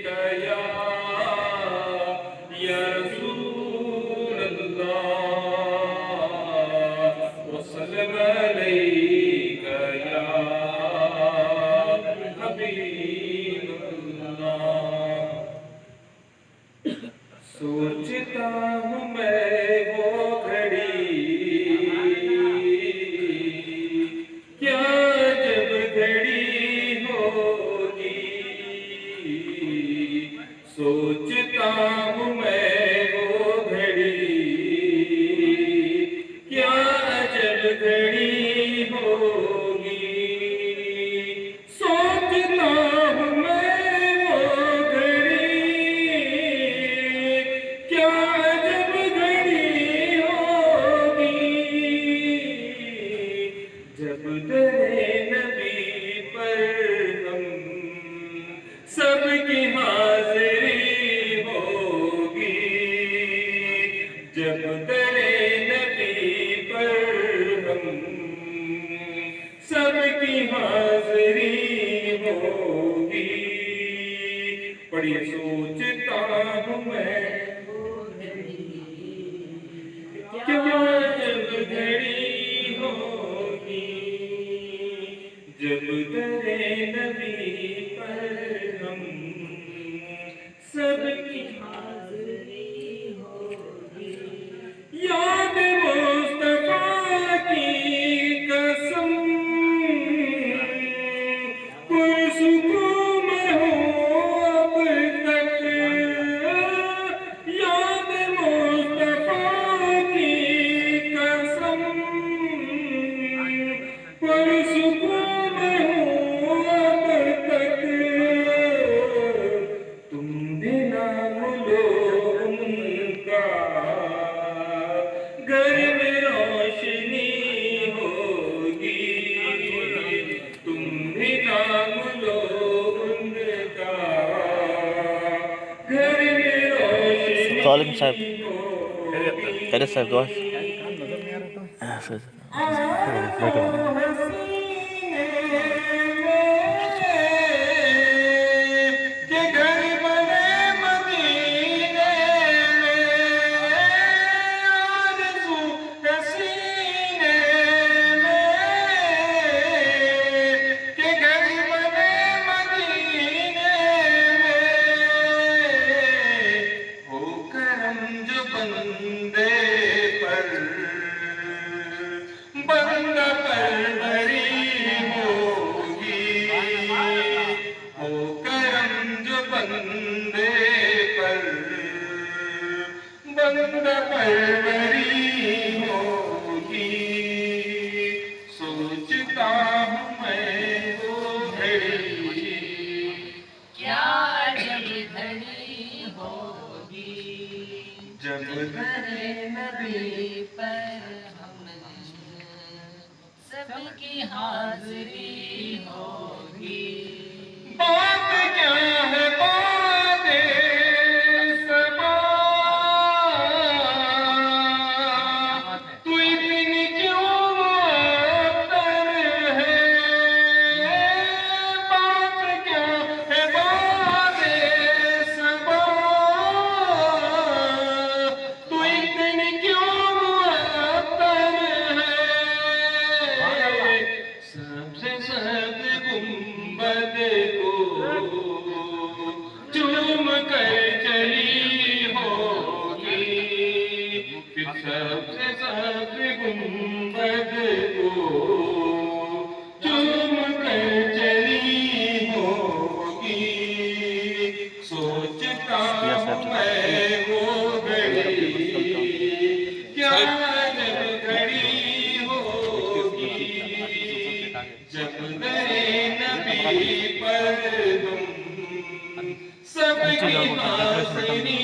या रसूल अल्लाह वसल्लम अलैका या हबीब अल्लाह। सोचता हूँ मैं वो घड़ी, क्या जब घड़ी होगी। सोचता हूँ मैं वो घड़ी, क्या जब घड़ी होगी। सोचता हूँ मैं वो घड़ी, क्या जब घड़ी होगी। जब दरे नबी पर हम सबकी हाजिरी होगी। जब दरे नबी पर हम सबकी हाजिरी होगी। बड़ी सोचता हूँ मैं क्या जब घड़ी होगी। जब दरे नबी पर हम सबकी हाजिरी होगी। याद मुस्तफा की कसम पुरसुकून में हूँ अब तक। याद मुस्तफा की कसम पुरसुकून में हूँ अब तक। तुम भी नाम लो उनका, घर में रोशनी होगी। तुम भी नाम लो उनका, घर में रोशनी वालेकुम साहब, होगी। खैरियत साहब, दुआ के घर बने मदीने में, आरज़ू है सीने में। के घर बने मदीने में, हो करम जो बंदे पर, बंदा परवरी होगी। हो करम जो बंदे पर, बंदा परवरी होगी। सोचता हूँ मैं वो घड़ी, क्या जब घड़ी होगी। जब दरे नबी पर हम सबकी हाजिरी होगी। बात क्या है बात सबा, तू इतनी क्यों मुअत्तर है। बात क्या है बात सबा, तू इतनी क्यों मुअत्तर है। सबसे सब गुंबद को चूम कर चली होगी। फिर सबसे सब गुंबद को चूम कर चली होगी। सोचता हूँ मैं वो घड़ी, क्या जब घड़ी होगी। जब दरे नबी पर हम सबकी हाजिरी